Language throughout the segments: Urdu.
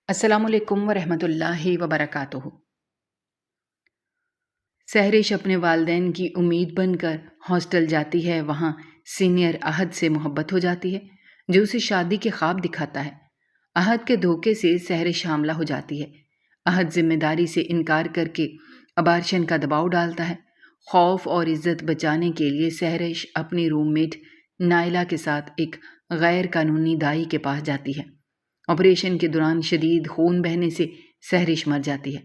السلام علیکم ورحمۃ اللہ وبرکاتہ۔ سحرش اپنے والدین کی امید بن کر ہاسٹل جاتی ہے۔ وہاں سینئر احد سے محبت ہو جاتی ہے جو اسے شادی کے خواب دکھاتا ہے۔ احد کے دھوکے سے سحرش حاملہ ہو جاتی ہے۔ احد ذمہ داری سے انکار کر کے ابارشن کا دباؤ ڈالتا ہے۔ خوف اور عزت بچانے کے لیے سحرش اپنی روم میٹ نائلہ کے ساتھ ایک غیر قانونی دائی کے پاس جاتی ہے۔ آپریشن کے دوران شدید خون بہنے سے سحرش مر جاتی ہے۔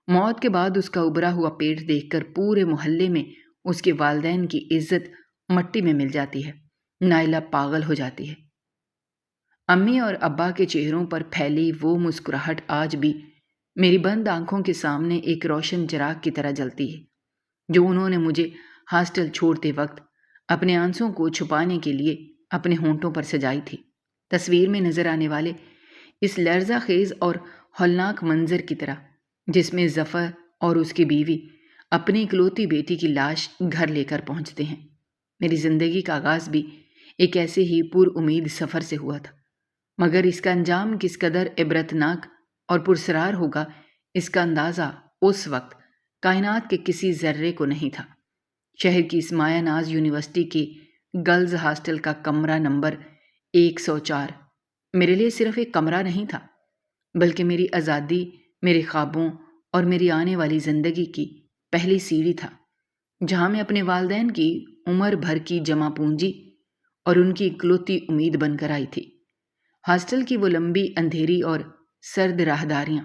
موت کے بعد اس کا ابھرا ہوا پیٹ دیکھ کر پورے محلے میں اس کے والدین کی عزت مٹی میں مل جاتی ہے۔ نائلہ پاگل ہو جاتی ہے۔ امی اور ابا کے چہروں پر پھیلی وہ مسکراہٹ آج بھی میری بند آنکھوں کے سامنے ایک روشن چراغ کی طرح جلتی ہے جو انہوں نے مجھے ہاسٹل چھوڑتے وقت اپنے آنسوں کو چھپانے کے لیے اپنے ہونٹوں پر سجائی تھی۔ تصویر میں نظر آنے والے اس لرزہ خیز اور ہولناک منظر کی طرح جس میں ظفر اور اس کی بیوی اپنی اکلوتی بیٹی کی لاش گھر لے کر پہنچتے ہیں۔ میری زندگی کا آغاز بھی ایک ایسے ہی پر امید سفر سے ہوا تھا، مگر اس کا انجام کس قدر عبرتناک اور پرسرار ہوگا اس کا اندازہ اس وقت کائنات کے کسی ذرے کو نہیں تھا۔ شہر کی اس مایہ ناز یونیورسٹی کے گرلز ہاسٹل کا کمرہ نمبر 104 میرے لیے صرف ایک کمرہ نہیں تھا، بلکہ میری آزادی، میرے خوابوں اور میری آنے والی زندگی کی پہلی سیڑھی تھا، جہاں میں اپنے والدین کی عمر بھر کی جمع پونجی اور ان کی اکلوتی امید بن کر آئی تھی۔ ہاسٹل کی وہ لمبی اندھیری اور سرد راہداریاں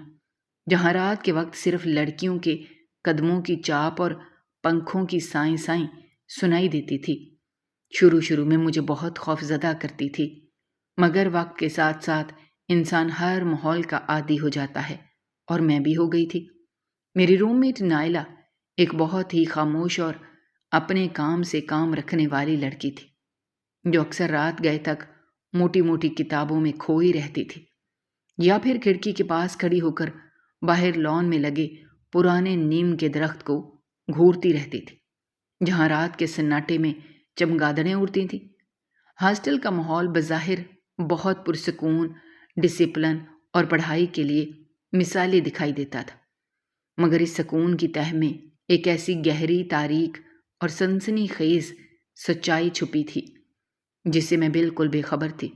جہاں رات کے وقت صرف لڑکیوں کے قدموں کی چاپ اور پنکھوں کی سائیں سائیں سنائی دیتی تھی، شروع میں مجھے بہت خوف زدہ کرتی تھی، مگر وقت کے ساتھ ساتھ انسان ہر ماحول کا عادی ہو جاتا ہے، اور میں بھی ہو گئی تھی۔ میری روم میٹ نائلہ ایک بہت ہی خاموش اور اپنے کام سے کام رکھنے والی لڑکی تھی جو اکثر رات گئے تک موٹی موٹی کتابوں میں کھوئی رہتی تھی یا پھر کھڑکی کے پاس کھڑی ہو کر باہر لان میں لگے پرانے نیم کے درخت کو گھورتی رہتی تھی جہاں رات کے سناٹے میں چمگادڑیں اڑتی تھیں۔ ہاسٹل کا ماحول بظاہر بہت پرسکون، ڈسپلن اور پڑھائی کے لیے مثالی دکھائی دیتا تھا، مگر اس سکون کی تہہ میں ایک ایسی گہری تاریک اور سنسنی خیز سچائی چھپی تھی جس سے میں بالکل بے خبر تھی،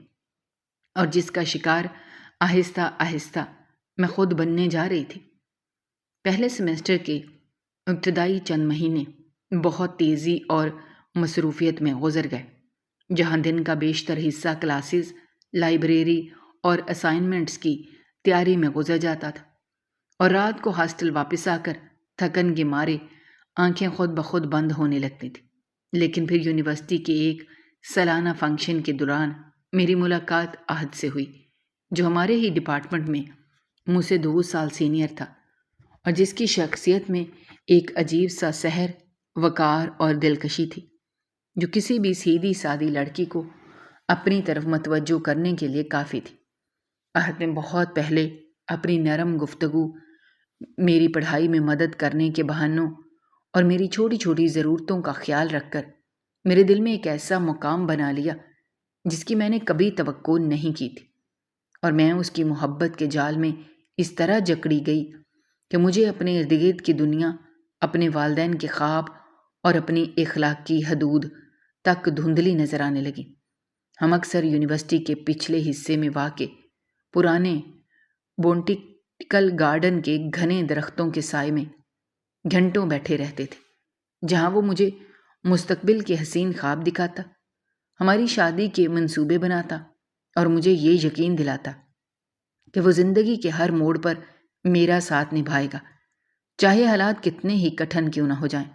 اور جس کا شکار آہستہ آہستہ میں خود بننے جا رہی تھی۔ پہلے سیمسٹر کے ابتدائی چند مہینے بہت تیزی اور مصروفیت میں گزر گئے، جہاں دن کا بیشتر حصہ کلاسز، لائبریری اور اسائنمنٹس کی تیاری میں گزر جاتا تھا، اور رات کو ہاسٹل واپس آ کر تھکن کے مارے آنکھیں خود بخود بند ہونے لگتی تھیں۔ لیکن پھر یونیورسٹی کے ایک سالانہ فنکشن کے دوران میری ملاقات احد سے ہوئی، جو ہمارے ہی ڈپارٹمنٹ میں مجھ سے 2 سال سینئر تھا اور جس کی شخصیت میں ایک عجیب سا سحر، وقار اور دلکشی تھی جو کسی بھی سیدھی سادی لڑکی کو اپنی طرف متوجہ کرنے کے لیے کافی تھی۔ احد نے بہت پہلے اپنی نرم گفتگو، میری پڑھائی میں مدد کرنے کے بہانوں اور میری چھوٹی چھوٹی ضرورتوں کا خیال رکھ کر میرے دل میں ایک ایسا مقام بنا لیا جس کی میں نے کبھی توقع نہیں کی تھی، اور میں اس کی محبت کے جال میں اس طرح جکڑی گئی کہ مجھے اپنے ارد گرد کی دنیا، اپنے والدین کے خواب اور اپنی اخلاق کی حدود تک دھندلی نظر آنے لگی۔ ہم اکثر یونیورسٹی کے پچھلے حصے میں واقع پرانے بوٹینیکل گارڈن کے گھنے درختوں کے سائے میں گھنٹوں بیٹھے رہتے تھے، جہاں وہ مجھے مستقبل کے حسین خواب دکھاتا، ہماری شادی کے منصوبے بناتا اور مجھے یہ یقین دلاتا کہ وہ زندگی کے ہر موڑ پر میرا ساتھ نبھائے گا، چاہے حالات کتنے ہی کٹھن کیوں نہ ہو جائیں۔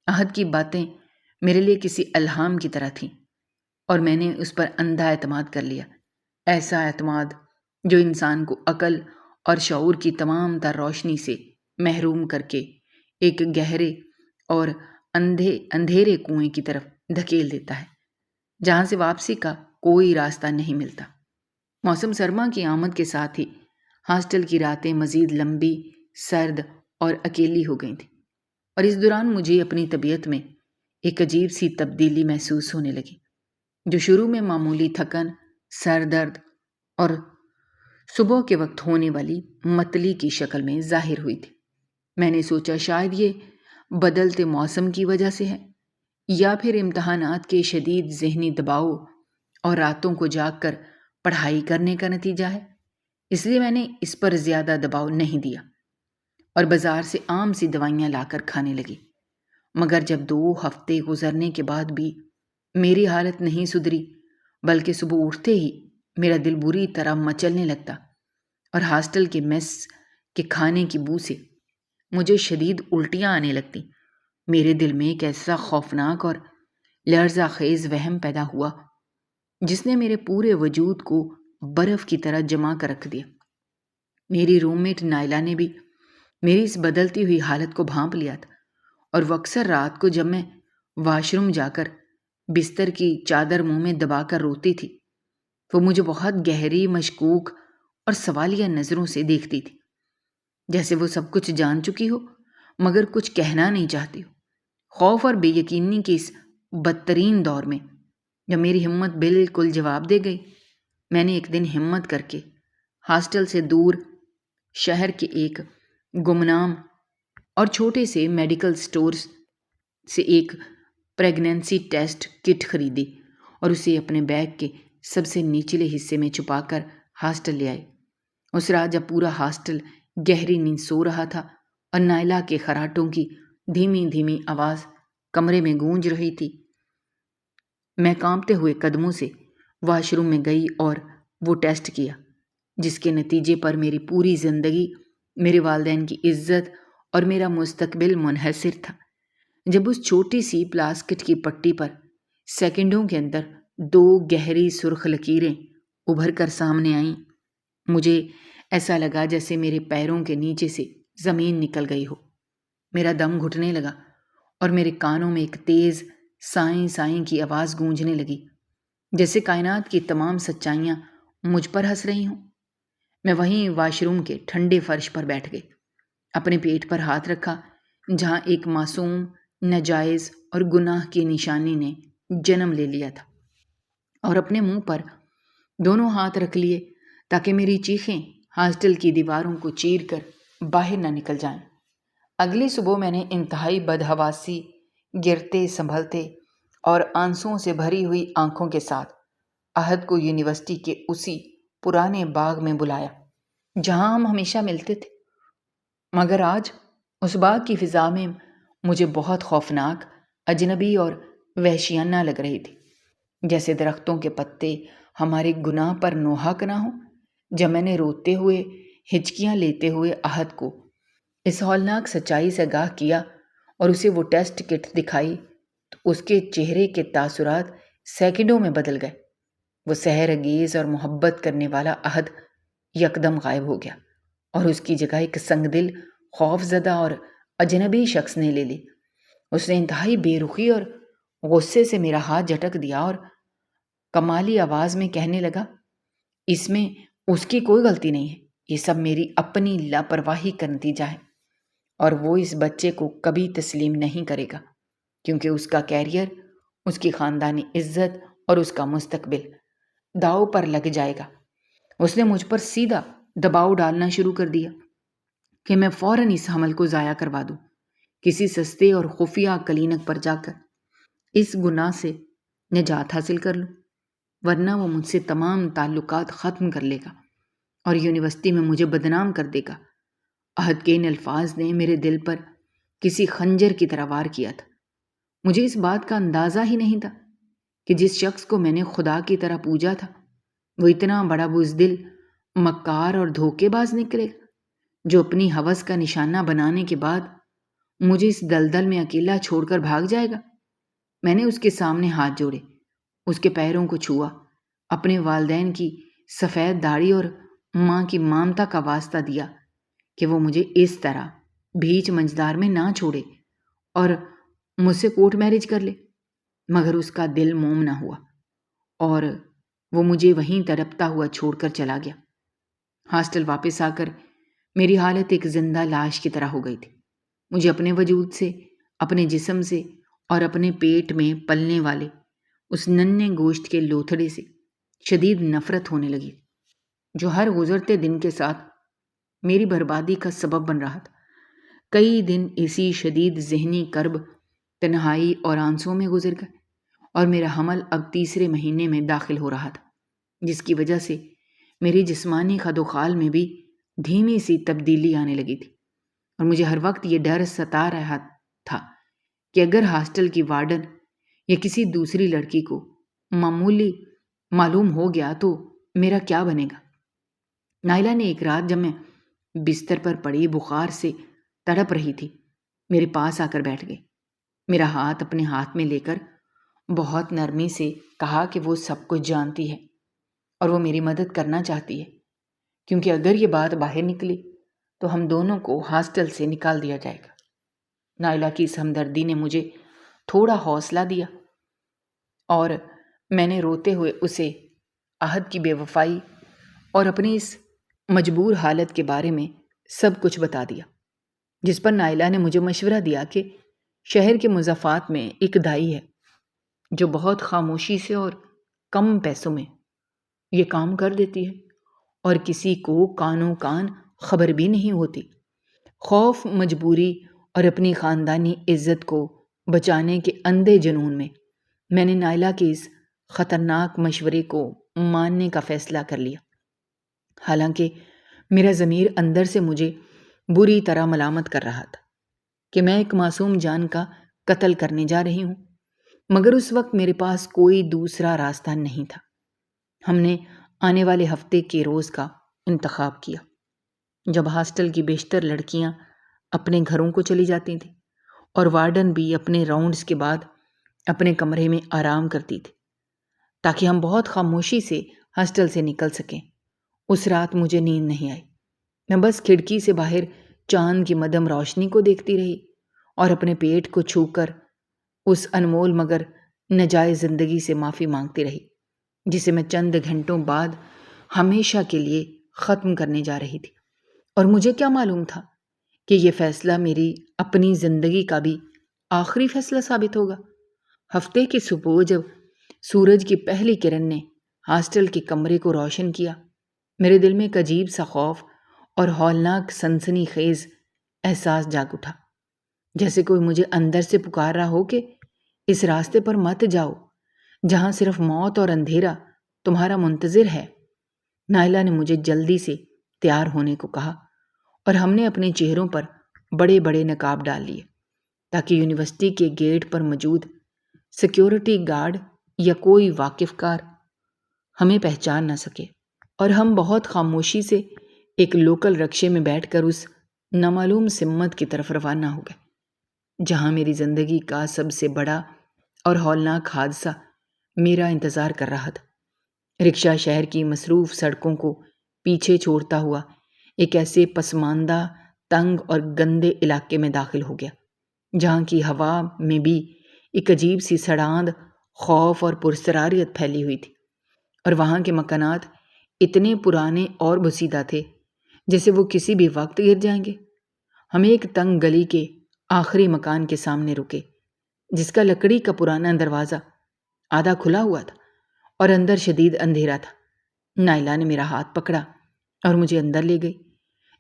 احد کی باتیں میرے لیے کسی الہام کی طرح تھیں، اور میں نے اس پر اندھا اعتماد کر لیا، ایسا اعتماد جو انسان کو عقل اور شعور کی تمام تر روشنی سے محروم کر کے ایک گہرے اور اندھیرے کنویں کی طرف دھکیل دیتا ہے جہاں سے واپسی کا کوئی راستہ نہیں ملتا۔ موسم سرما کی آمد کے ساتھ ہی ہاسٹل کی راتیں مزید لمبی، سرد اور اکیلی ہو گئی تھیں، اور اس دوران مجھے اپنی طبیعت میں ایک عجیب سی تبدیلی محسوس ہونے لگی، جو شروع میں معمولی تھکن، سر درد اور صبح کے وقت ہونے والی متلی کی شکل میں ظاہر ہوئی تھی۔ میں نے سوچا شاید یہ بدلتے موسم کی وجہ سے ہے، یا پھر امتحانات کے شدید ذہنی دباؤ اور راتوں کو جاگ کر پڑھائی کرنے کا نتیجہ ہے۔ اس لیے میں نے اس پر زیادہ دباؤ نہیں دیا اور بازار سے عام سی دوائیاں لا کر کھانے لگی۔ مگر جب 2 ہفتے گزرنے کے بعد بھی میری حالت نہیں سدھری، بلکہ صبح اٹھتے ہی میرا دل بری طرح مچلنے لگتا اور ہاسٹل کے میس کے کھانے کی بو سے مجھے شدید الٹیاں آنے لگتی، میرے دل میں ایک ایسا خوفناک اور لرزہ خیز وہم پیدا ہوا جس نے میرے پورے وجود کو برف کی طرح جما کر رکھ دیا۔ میری روم میٹ نائلہ نے بھی میری اس بدلتی ہوئی حالت کو بھانپ لیا تھا، اور وہ اکثر رات کو جب میں واش روم جا کر بستر کی چادر منہ میں دبا کر روتی تھی، وہ مجھے بہت گہری، مشکوک اور سوالیہ نظروں سے دیکھتی تھی، جیسے وہ سب کچھ جان چکی ہو مگر کچھ کہنا نہیں چاہتی ہو۔ خوف اور بے یقینی کے اس بدترین دور میں جب میری ہمت بالکل جواب دے گئی، میں نے ایک دن ہمت کر کے ہاسٹل سے دور شہر کے ایک گمنام اور چھوٹے سے میڈیکل سٹور سے ایک پریگنینسی ٹیسٹ کٹ خریدی اور اسے اپنے بیگ کے سب سے نچلے حصے میں چھپا کر ہاسٹل لے آئی۔ اس رات جب پورا ہاسٹل گہری نیند سو رہا تھا اور نائلہ کے خراٹوں کی دھیمی دھیمی آواز کمرے میں گونج رہی تھی، میں کانپتے ہوئے قدموں سے واش روم میں گئی اور وہ ٹیسٹ کیا، جس کے نتیجے پر میری پوری زندگی، میرے والدین کی عزت اور میرا مستقبل منحصر تھا۔ جب اس چھوٹی سی پلاسکٹ کی پٹی پر سیکنڈوں کے اندر 2 گہری سرخ لکیریں ابھر کر سامنے آئیں، مجھے ایسا لگا جیسے میرے پیروں کے نیچے سے زمین نکل گئی ہو۔ میرا دم گھٹنے لگا اور میرے کانوں میں ایک تیز سائیں سائیں کی آواز گونجنے لگی، جیسے کائنات کی تمام سچائیاں مجھ پر ہنس رہی ہوں۔ میں وہیں واش روم کے ٹھنڈے فرش پر بیٹھ گئی، اپنے پیٹ پر ہاتھ رکھا جہاں ایک معصوم، ناجائز اور گناہ کی نشانی نے جنم لے لیا تھا، اور اپنے منہ پر دونوں ہاتھ رکھ لیے تاکہ میری چیخیں ہاسٹل کی دیواروں کو چیر کر باہر نہ نکل جائیں۔ اگلی صبح میں نے انتہائی بدحواسی، گرتے سنبھلتے اور آنسوؤں سے بھری ہوئی آنکھوں کے ساتھ احد کو یونیورسٹی کے اسی پرانے باغ میں بلایا جہاں ہم ہمیشہ ملتے تھے، مگر آج اس باغ کی فضا میں مجھے بہت خوفناک، اجنبی اور وحشیانہ لگ رہی تھی، جیسے درختوں کے پتے ہمارے گناہ پر نوحق نہ ہوں۔ جب میں نے روتے ہوئے، ہچکیاں لیتے ہوئے احد کو اس ہولناک سچائی سے آگاہ کیا اور اسے وہ ٹیسٹ کٹ دکھائی تو اس کے چہرے کے تاثرات سیکنڈوں میں بدل گئے۔ وہ سحر انگیز اور محبت کرنے والا احد یکدم غائب ہو گیا اور اس کی جگہ ایک سنگ دل، خوف زدہ اور اجنبی شخص نے لے لی۔ اس نے انتہائی بے رخی اور غصے سے میرا ہاتھ جھٹک دیا اور کمالی آواز میں کہنے لگا، اس میں اس کی کوئی غلطی نہیں ہے، یہ سب میری اپنی لاپرواہی کا نتیجہ ہے، اور وہ اس بچے کو کبھی تسلیم نہیں کرے گا کیونکہ اس کا کیریئر، اس کی خاندانی عزت اور اس کا مستقبل داؤ پر لگ جائے گا۔ اس نے مجھ پر سیدھا دباؤ ڈالنا شروع کر دیا کہ میں فوراً اس حمل کو ضائع کروا دوں، کسی سستے اور خفیہ کلینک پر جا کر اس گناہ سے نجات حاصل کر لوں، ورنہ وہ مجھ سے تمام تعلقات ختم کر لے گا اور یونیورسٹی میں مجھے بدنام کر دے گا۔ احد کے ان الفاظ نے میرے دل پر کسی خنجر کی طرح وار کیا تھا۔ مجھے اس بات کا اندازہ ہی نہیں تھا کہ جس شخص کو میں نے خدا کی طرح پوجا تھا وہ اتنا بڑا بزدل، مکار اور دھوکے باز نکلے گا، جو اپنی ہوس کا نشانہ بنانے کے بعد مجھے اس دلدل میں اکیلا چھوڑ کر بھاگ جائے گا۔ میں نے اس کے سامنے ہاتھ جوڑے، اس کے پیروں کو چھوا، اپنے والدین کی سفید داڑھی اور ماں کی مامتا کا واسطہ دیا کہ وہ مجھے اس طرح بھیچ منجدار میں نہ چھوڑے اور مجھ سے کورٹ میرج کر لے، مگر اس کا دل موم نہ ہوا اور وہ مجھے وہیں تڑپتا ہوا چھوڑ کر چلا گیا۔ ہاسٹل واپس آ کر میری حالت ایک زندہ لاش کی طرح ہو گئی تھی۔ مجھے اپنے وجود سے، اپنے جسم سے اور اپنے پیٹ میں پلنے والے اس ننھے گوشت کے لوتھڑے سے شدید نفرت ہونے لگی۔ جو ہر گزرتے دن کے ساتھ میری بربادی کا سبب بن رہا تھا۔ کئی دن اسی شدید ذہنی کرب، تنہائی اور آنسوں میں گزر گئے، اور میرا حمل اب تیسرے مہینے میں داخل ہو رہا تھا، جس کی وجہ سے میری جسمانی خد و خال میں بھی دھیمی سی تبدیلی آنے لگی تھی، اور مجھے ہر وقت یہ ڈر ستا رہا تھا کہ اگر ہاسٹل کی وارڈن یا کسی دوسری لڑکی کو معمولی معلوم ہو گیا تو میرا کیا بنے گا۔ نائلہ نے ایک رات جب میں بستر پر پڑی بخار سے تڑپ رہی تھی، میرے پاس آ کر بیٹھ گئی، میرا ہاتھ اپنے ہاتھ میں لے کر بہت نرمی سے کہا کہ وہ سب کچھ جانتی ہے اور وہ میری مدد کرنا چاہتی ہے، کیونکہ اگر یہ بات باہر نکلی تو ہم دونوں کو ہاسٹل سے نکال دیا جائے گا۔ نائلہ کی اس ہمدردی نے مجھے تھوڑا حوصلہ دیا، اور میں نے روتے ہوئے اسے عہد کی بے وفائی اور اپنی اس مجبور حالت کے بارے میں سب کچھ بتا دیا، جس پر نائلہ نے مجھے مشورہ دیا کہ شہر کے مضافات میں ایک دائی ہے جو بہت خاموشی سے اور کم پیسوں میں یہ کام کر دیتی ہے، اور کسی کو کانوں کان خبر بھی نہیں ہوتی۔ خوف، مجبوری اور اپنی خاندانی عزت کو بچانے کے اندھے جنون میں نے نائلہ کے اس خطرناک مشورے کو ماننے کا فیصلہ کر لیا، حالانکہ میرا ضمیر اندر سے مجھے بری طرح ملامت کر رہا تھا کہ میں ایک معصوم جان کا قتل کرنے جا رہی ہوں، مگر اس وقت میرے پاس کوئی دوسرا راستہ نہیں تھا۔ ہم نے آنے والے ہفتے کے روز کا انتخاب کیا، جب ہاسٹل کی بیشتر لڑکیاں اپنے گھروں کو چلی جاتی تھیں اور وارڈن بھی اپنے راؤنڈز کے بعد اپنے کمرے میں آرام کرتی تھی، تاکہ ہم بہت خاموشی سے ہاسٹل سے نکل سکیں۔ اس رات مجھے نیند نہیں آئی، میں بس کھڑکی سے باہر چاند کی مدھم روشنی کو دیکھتی رہی اور اپنے پیٹ کو چھو کر اس انمول مگر ناجائز زندگی سے معافی مانگتی رہی، جسے میں چند گھنٹوں بعد ہمیشہ کے لیے ختم کرنے جا رہی تھی۔ اور مجھے کیا معلوم تھا کہ یہ فیصلہ میری اپنی زندگی کا بھی آخری فیصلہ ثابت ہوگا۔ ہفتے کی صبح جب سورج کی پہلی کرن نے ہاسٹل کے کمرے کو روشن کیا، میرے دل میں ایک عجیب سا خوف اور ہولناک سنسنی خیز احساس جاگ اٹھا، جیسے کوئی مجھے اندر سے پکار رہا ہو کہ اس راستے پر مت جاؤ جہاں صرف موت اور اندھیرا تمہارا منتظر ہے۔ نائلہ نے مجھے جلدی سے تیار ہونے کو کہا، اور ہم نے اپنے چہروں پر بڑے بڑے نقاب ڈال لیے تاکہ یونیورسٹی کے گیٹ پر موجود سیکیورٹی گارڈ یا کوئی واقف کار ہمیں پہچان نہ سکے، اور ہم بہت خاموشی سے ایک لوکل رکشے میں بیٹھ کر اس نامعلوم سمت کی طرف روانہ ہو گئے جہاں میری زندگی کا سب سے بڑا اور ہولناک حادثہ میرا انتظار کر رہا تھا۔ رکشہ شہر کی مصروف سڑکوں کو پیچھے چھوڑتا ہوا ایک ایسے پسماندہ، تنگ اور گندے علاقے میں داخل ہو گیا جہاں کی ہوا میں بھی ایک عجیب سی سڑاند، خوف اور پرسراریت پھیلی ہوئی تھی، اور وہاں کے مکانات اتنے پرانے اور بسیدہ تھے جیسے وہ کسی بھی وقت گر جائیں گے۔ ہم ایک تنگ گلی کے آخری مکان کے سامنے رکے جس کا لکڑی کا پرانا دروازہ آدھا کھلا ہوا تھا اور اندر شدید اندھیرا تھا۔ نائلہ نے میرا ہاتھ پکڑا اور مجھے اندر لے گئی،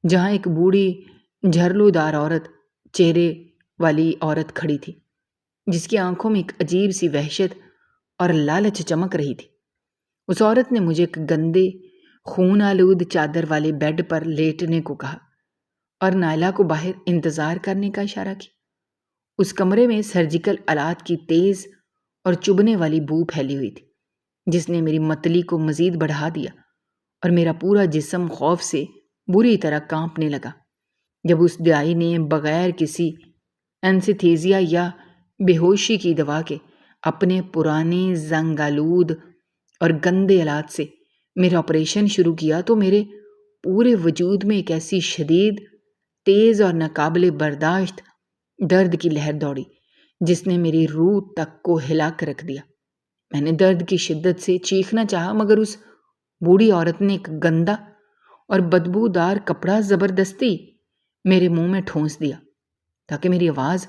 جہاں ایک بوڑھی جھرلو دار عورت، چہرے والی عورت کھڑی تھی جس کی آنکھوں میں ایک عجیب سی وحشت اور لالچ چمک رہی تھی۔ اس عورت نے مجھے ایک گندے خون آلود چادر والے بیڈ پر لیٹنے کو کہا اور نائلہ کو باہر انتظار کرنے کا اشارہ کیا۔ اس کمرے میں سرجیکل آلات کی تیز اور چبھنے والی بو پھیلی ہوئی تھی جس نے میری متلی کو مزید بڑھا دیا، اور میرا پورا جسم خوف سے بری طرح کانپنے لگا جب اس دائی نے بغیر کسی اینستھیزیا یا بے ہوشی کی دوا کے اپنے پرانے زنگ آلود اور گندے آلات سے میرا آپریشن شروع کیا تو میرے پورے وجود میں ایک ایسی شدید، تیز اور ناقابل برداشت درد کی لہر دوڑی جس نے میری روح تک کو ہلا کر رکھ دیا۔ میں نے درد کی شدت سے چیخنا چاہا، مگر اس بوڑھی عورت نے ایک گندا اور بدبودار کپڑا زبردستی میرے منہ میں ٹھونس دیا تاکہ میری آواز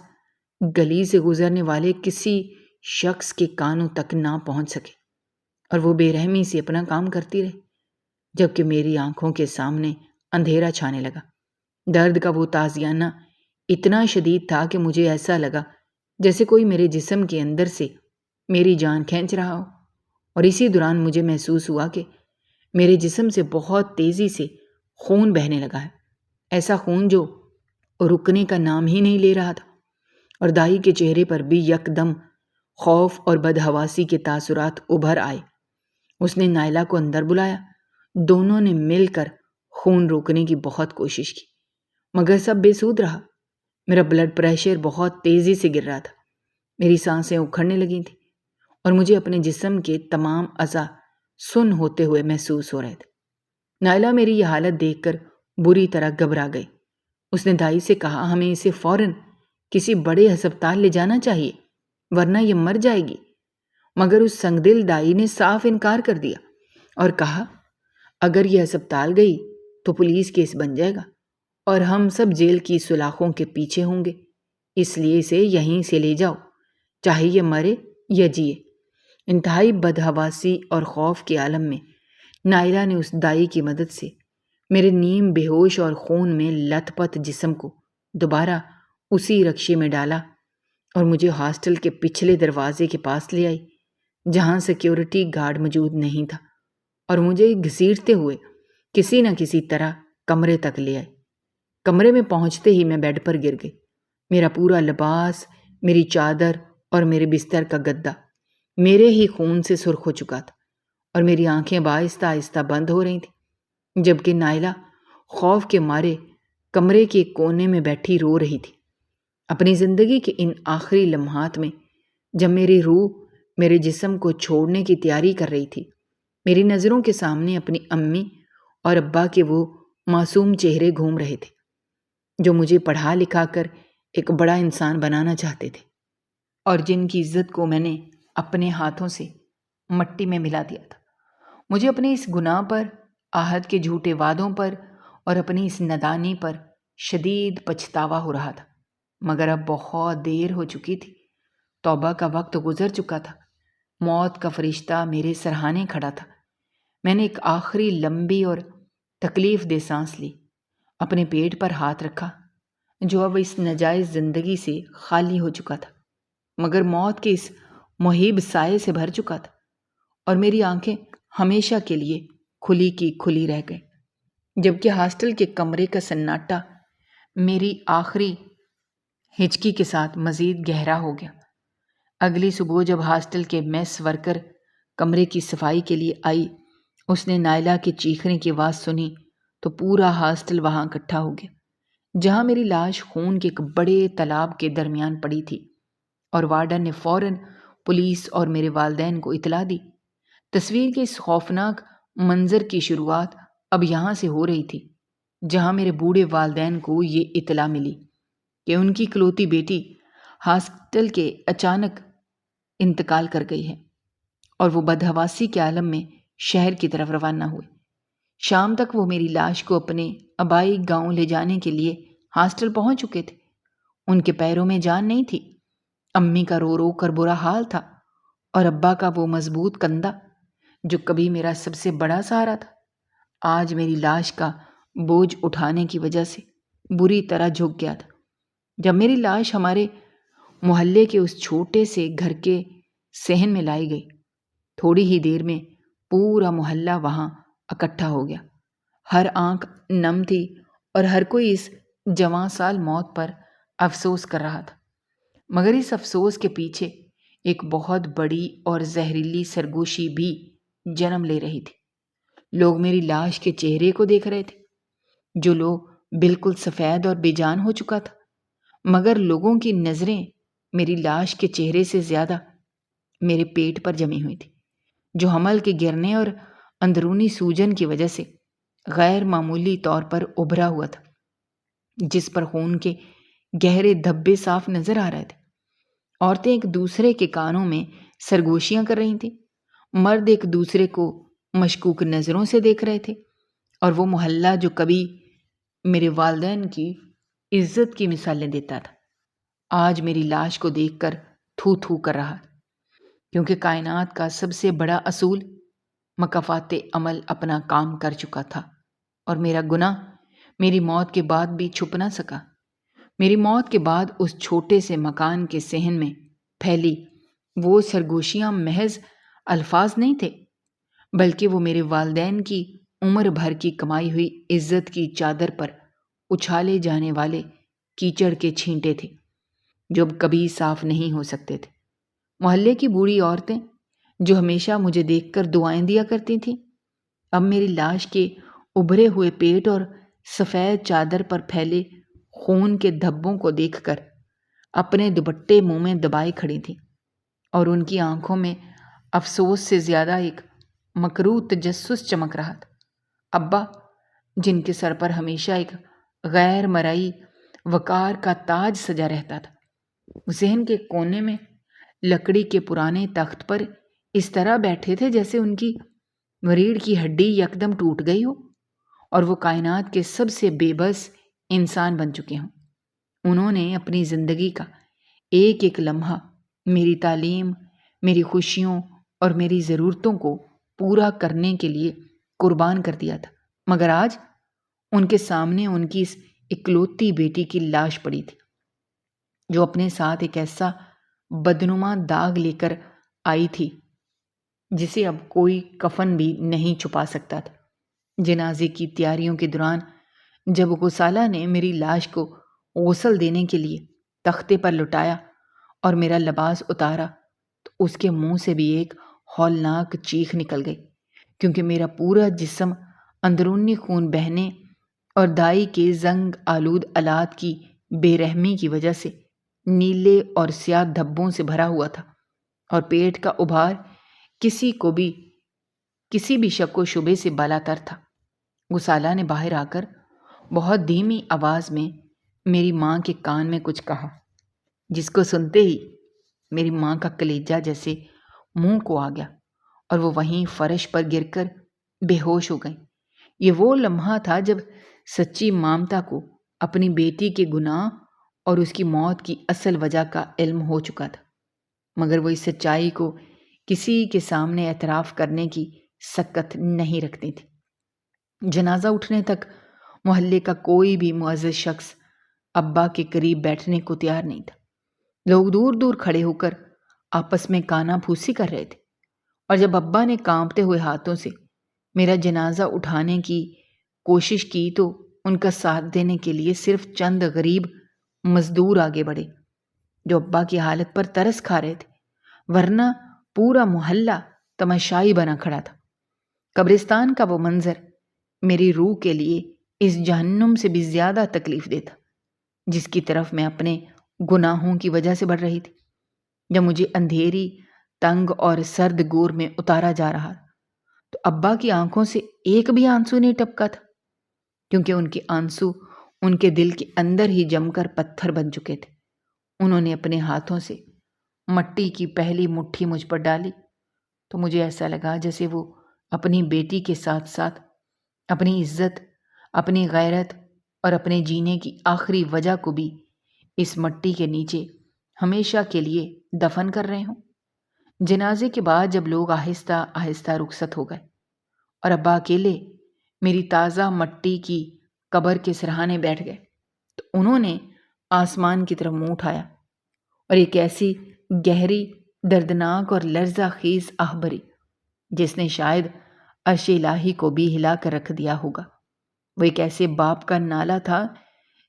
گلی سے گزرنے والے کسی شخص کے کانوں تک نہ پہنچ سکے، اور وہ بے رحمی سے اپنا کام کرتی رہی۔ جبکہ میری آنکھوں کے سامنے اندھیرا چھانے لگا۔ درد کا وہ تازیانہ اتنا شدید تھا کہ مجھے ایسا لگا جیسے کوئی میرے جسم کے اندر سے میری جان کھینچ رہا ہو، اور اسی دوران مجھے محسوس ہوا کہ میرے جسم سے بہت تیزی سے خون بہنے لگا ہے، ایسا خون جو رکنے کا نام ہی نہیں لے رہا تھا، اور دائی کے چہرے پر بھی یکدم خوف اور بدحواسی کے تاثرات ابھر آئے۔ اس نے نائلہ کو اندر بلایا۔ دونوں نے مل کر خون روکنے کی بہت کوشش کی، مگر سب بے سود رہا۔ میرا بلڈ پریشر بہت تیزی سے گر رہا تھا، میری سانسیں اکھڑنے لگی تھیں، اور مجھے اپنے جسم کے تمام اعضاء سن ہوتے ہوئے محسوس ہو رہے تھے۔ نائلہ میری یہ حالت دیکھ کر بری طرح گھبرا گئی۔ اس نے دائی سے کہا، ہمیں اسے فوراً کسی بڑے ہسپتال لے جانا چاہیے، ورنہ یہ مر جائے گی۔ مگر اس سنگدل دائی نے صاف انکار کر دیا اور کہا، اگر یہ ہسپتال گئی تو پولیس کیس بن جائے گا اور ہم سب جیل کی سلاخوں کے پیچھے ہوں گے، اس لیے اسے یہیں سے لے جاؤ، چاہے یہ مرے یا جیے۔ انتہائی بدحواسی اور خوف کے عالم میں نائلہ نے اس دائی کی مدد سے میرے نیم بے ہوش اور خون میں لت پت جسم کو دوبارہ اسی رکشے میں ڈالا اور مجھے ہاسٹل کے پچھلے دروازے کے پاس لے آئی، جہاں سیکیورٹی گارڈ موجود نہیں تھا، اور مجھے گھسیٹتے ہوئے کسی نہ کسی طرح کمرے تک لے آئی۔ کمرے میں پہنچتے ہی میں بیڈ پر گر گئی۔ میرا پورا لباس، میری چادر اور میرے بستر کا گدا میرے ہی خون سے سرخ ہو چکا تھا، اور میری آنکھیں آہستہ آہستہ بند ہو رہی تھیں، جبکہ نائلہ خوف کے مارے کمرے کے کونے میں بیٹھی رو رہی تھی۔ اپنی زندگی کے ان آخری لمحات میں جب میری روح میرے جسم کو چھوڑنے کی تیاری کر رہی تھی، میری نظروں کے سامنے اپنی امی اور ابا کے وہ معصوم چہرے گھوم رہے تھے جو مجھے پڑھا لکھا کر ایک بڑا انسان بنانا چاہتے تھے، اور جن کی عزت کو میں نے اپنے ہاتھوں سے مٹی میں ملا دیا تھا۔ مجھے اپنے اس گناہ پر، عہد کے جھوٹے وعدوں پر اور اپنی اس نادانی پر شدید پچھتاوا ہو رہا تھا، مگر اب بہت دیر ہو چکی تھی۔ توبہ کا وقت گزر چکا تھا۔ موت کا فرشتہ میرے سرہانے کھڑا تھا۔ میں نے ایک آخری لمبی اور تکلیف دہ سانس لی، اپنے پیٹ پر ہاتھ رکھا جو اب اس ناجائز زندگی سے خالی ہو چکا تھا، مگر موت کے اس مہیب سائے سے بھر چکا تھا، اور میری آنکھیں ہمیشہ کے لیے کھلی کی کھلی رہ گئیں، جبکہ ہاسٹل کے کمرے کا سناٹا میری آخری ہچکی کے ساتھ مزید گہرا ہو گیا۔ اگلی صبح جب ہاسٹل کے میس ورکر کمرے کی صفائی کے لیے آئی، اس نے نائلہ کے چیخنے کی آواز سنی تو پورا ہاسٹل وہاں اکٹھا ہو گیا، جہاں میری لاش خون کے ایک بڑے تالاب کے درمیان پڑی تھی، اور وارڈن نے فوراً پولیس اور میرے والدین کو اطلاع دی۔ تصویر کے اس خوفناک منظر کی شروعات اب یہاں سے ہو رہی تھی، جہاں میرے بوڑھے والدین کو یہ اطلاع ملی کہ ان کی اکلوتی بیٹی ہاسٹل کے اچانک انتقال کر گئی ہے، اور وہ بدحواسی کے عالم میں شہر کی طرف روانہ ہوئے۔ شام تک وہ میری لاش کو اپنے آبائی گاؤں لے جانے کے لیے ہاسٹل پہنچ چکے تھے۔ ان کے پیروں میں جان نہیں تھی۔ امی کا رو رو کر برا حال تھا، اور ابا کا وہ مضبوط کندھا جو کبھی میرا سب سے بڑا سہارا تھا، آج میری لاش کا بوجھ اٹھانے کی وجہ سے بری طرح جھک گیا تھا۔ جب میری لاش ہمارے محلے کے اس چھوٹے سے گھر کے صحن میں لائی گئی، تھوڑی ہی دیر میں پورا محلہ وہاں اکٹھا ہو گیا۔ ہر آنکھ نم تھی اور ہر کوئی اس جوان سال موت پر افسوس کر رہا تھا، مگر اس افسوس کے پیچھے ایک بہت بڑی اور زہریلی سرگوشی بھی جنم لے رہی تھی۔ لوگ میری لاش کے چہرے کو دیکھ رہے تھے، جو لوگ بالکل سفید اور بے جان ہو چکا تھا، مگر لوگوں کی نظریں میری لاش کے چہرے سے زیادہ میرے پیٹ پر جمی ہوئی تھی، جو حمل کے گرنے اور اندرونی سوجن کی وجہ سے غیر معمولی طور پر ابھرا ہوا تھا، جس پر خون کے گہرے دھبے صاف نظر آ رہے تھے۔ عورتیں ایک دوسرے کے کانوں میں سرگوشیاں کر رہی تھیں، مرد ایک دوسرے کو مشکوک نظروں سے دیکھ رہے تھے، اور وہ محلہ جو کبھی میرے والدین کی عزت کی مثالیں دیتا تھا، آج میری لاش کو دیکھ کر تھو تھو کر رہا، کیونکہ کائنات کا سب سے بڑا اصول مکافات عمل اپنا کام کر چکا تھا، اور میرا گناہ میری موت کے بعد بھی چھپ نہ سکا۔ میری موت کے بعد اس چھوٹے سے مکان کے صحن میں پھیلی وہ سرگوشیاں محض الفاظ نہیں تھے، بلکہ وہ میرے والدین کی عمر بھر کی کمائی ہوئی عزت کی چادر پر اچھالے جانے والے کیچڑ کے چھینٹے تھے جو اب کبھی صاف نہیں ہو سکتے تھے۔ محلے کی بوڑھی عورتیں جو ہمیشہ مجھے دیکھ کر دعائیں دیا کرتی تھیں، اب میری لاش کے ابھرے ہوئے پیٹ اور سفید چادر پر پھیلے خون کے دھبوں کو دیکھ کر اپنے دوپٹے منہ میں دبائے کھڑی تھیں، اور ان کی آنکھوں میں افسوس سے زیادہ ایک مکروہ تجسس چمک رہا تھا۔ ابا، جن کے سر پر ہمیشہ ایک غیر مرئی وقار کا تاج سجا رہتا تھا، ذہن کے کونے میں لکڑی کے پرانے تخت پر اس طرح بیٹھے تھے جیسے ان کی ریڑھ کی ہڈی یکدم ٹوٹ گئی ہو اور وہ کائنات کے سب سے بے بس انسان بن چکے ہوں۔ انہوں نے اپنی زندگی کا ایک ایک لمحہ میری تعلیم، میری خوشیوں اور میری ضرورتوں کو پورا کرنے کے لیے قربان کر دیا تھا، مگر آج ان کے سامنے ان کی اس اکلوتی بیٹی کی لاش پڑی تھی جو اپنے ساتھ ایک ایسا بدنما داغ لے کر آئی تھی جسے اب کوئی کفن بھی نہیں چھپا سکتا تھا۔ جنازے کی تیاریوں کے دوران جب غسالہ نے میری لاش کو غسل دینے کے لیے تختے پر لٹایا اور میرا لباس اتارا تو اس کے منہ سے بھی ایک ہولناک چیخ نکل گئی، کیونکہ میرا پورا جسم اندرونی خون بہنے اور دائی کے زنگ آلود آلات کی بے رحمی کی وجہ سے نیلے اور سیاہ دھبوں سے بھرا ہوا تھا، اور پیٹ کا ابھار کسی بھی شک و شبے سے بالاتر تھا۔ غسالہ نے باہر آ کر بہت دھیمی آواز میں میری ماں کے کان میں کچھ کہا، جس کو سنتے ہی میری ماں کا کلیجہ جیسے منہ کو آ گیا اور وہ وہیں فرش پر گر کر بے ہوش ہو گئی۔ یہ وہ لمحہ تھا جب سچی مامتا کو اپنی بیٹی کے گناہ اور اس کی موت کی اصل وجہ کا علم ہو چکا تھا، مگر وہ اس سچائی کو کسی کے سامنے اعتراف کرنے کی سکت نہیں رکھتی تھی۔ جنازہ اٹھنے تک محلے کا کوئی بھی معزز شخص ابا کے قریب بیٹھنے کو تیار نہیں تھا۔ لوگ دور دور کھڑے ہو کر آپس میں کانا پھوسی کر رہے تھے، اور جب ابا نے کانپتے ہوئے ہاتھوں سے میرا جنازہ اٹھانے کی کوشش کی تو ان کا ساتھ دینے کے لیے صرف چند غریب مزدور آگے بڑھے جو ابا کی حالت پر ترس کھا رہے تھے، ورنہ پورا محلہ تماشائی بنا کھڑا تھا۔ قبرستان کا وہ منظر میری روح کے لیے اس جہنم سے بھی زیادہ تکلیف دہ تھا جس کی طرف میں اپنے گناہوں کی وجہ سے بڑھ رہی تھی۔ جب مجھے اندھیری، تنگ اور سرد گور میں اتارا جا رہا تو ابا کی آنکھوں سے ایک بھی آنسو نہیں ٹپکا تھا، کیونکہ ان کے آنسو ان کے دل کے اندر ہی جم کر پتھر بن چکے تھے۔ انہوں نے اپنے ہاتھوں سے مٹی کی پہلی مٹھی مجھ پر ڈالی تو مجھے ایسا لگا جیسے وہ اپنی بیٹی کے ساتھ ساتھ اپنی عزت، اپنی غیرت اور اپنے جینے کی آخری وجہ کو بھی اس مٹی کے نیچے ہمیشہ کے لیے دفن کر رہے ہوں۔ جنازے کے بعد جب لوگ آہستہ آہستہ رخصت ہو گئے اور ابا اکیلے میری تازہ مٹی کی قبر کے سرہانے بیٹھ گئے تو انہوں نے آسمان کی طرف منہ اٹھایا اور ایک ایسی گہری، دردناک اور لرزہ خیز آہ بھری جس نے شاید عرش الہی کو بھی ہلا کر رکھ دیا ہوگا۔ وہ ایک ایسے باپ کا نالہ تھا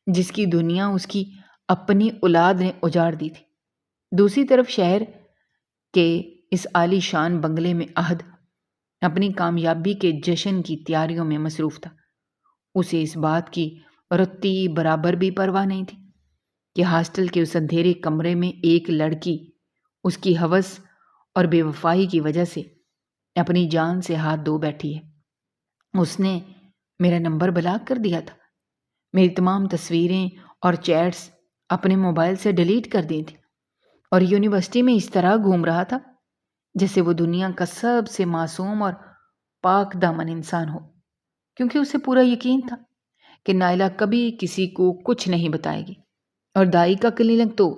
جس کی دنیا اس کی اپنی اولاد نے اجاڑ دی تھی۔ دوسری طرف شہر کے اس عالی شان بنگلے میں احد اپنی کامیابی کے جشن کی تیاریوں میں مصروف تھا۔ اسے اس بات کی رتی برابر بھی پرواہ نہیں تھی کہ ہاسٹل کے اس اندھیرے کمرے میں ایک لڑکی اس کی ہوس اور بے وفائی کی وجہ سے اپنی جان سے ہاتھ دھو بیٹھی ہے۔ اس نے میرا نمبر بلاک کر دیا تھا، میری تمام تصویریں اور چیٹس اپنے موبائل سے ڈیلیٹ کر دی تھی، اور یونیورسٹی میں اس طرح گھوم رہا تھا جیسے وہ دنیا کا سب سے معصوم اور پاک دامن انسان ہو، کیونکہ اسے پورا یقین تھا کہ نائلہ کبھی کسی کو کچھ نہیں بتائے گی، اور دائی کا کلینک تو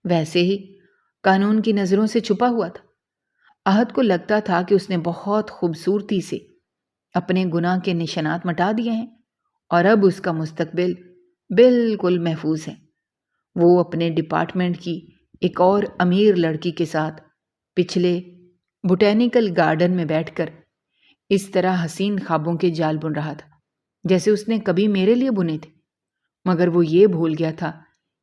ویسے ہی قانون کی نظروں سے چھپا ہوا تھا۔ احد کو لگتا تھا کہ اس نے بہت خوبصورتی سے اپنے گناہ کے نشانات مٹا دیے ہیں اور اب اس کا مستقبل بالکل محفوظ ہے۔ وہ اپنے ڈپارٹمنٹ کی ایک اور امیر لڑکی کے ساتھ پچھلے بوٹینیکل گارڈن میں بیٹھ کر اس طرح حسین خوابوں کے جال بن رہا تھا جیسے اس نے کبھی میرے لیے بنے تھے، مگر وہ یہ بھول گیا تھا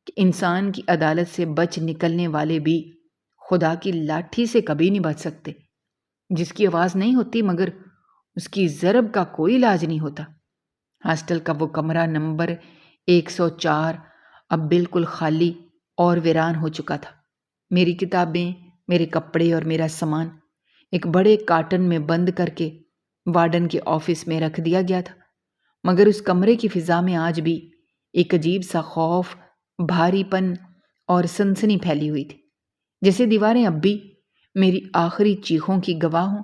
کہ انسان کی عدالت سے بچ نکلنے والے بھی خدا کی لاٹھی سے کبھی نہیں بچ سکتے، جس کی آواز نہیں ہوتی مگر اس کی ضرب کا کوئی علاج نہیں ہوتا۔ ہاسٹل کا وہ کمرہ نمبر 104 اب بالکل خالی اور ویران ہو چکا تھا۔ میری کتابیں، میرے کپڑے اور میرا سامان ایک بڑے کارٹن میں بند کر کے وارڈن کے آفس میں رکھ دیا گیا تھا، مگر اس کمرے کی فضا میں آج بھی ایک عجیب سا خوف، بھاری پن اور سنسنی پھیلی ہوئی تھی، جیسے دیواریں اب بھی میری آخری چیخوں کی گواہ ہوں۔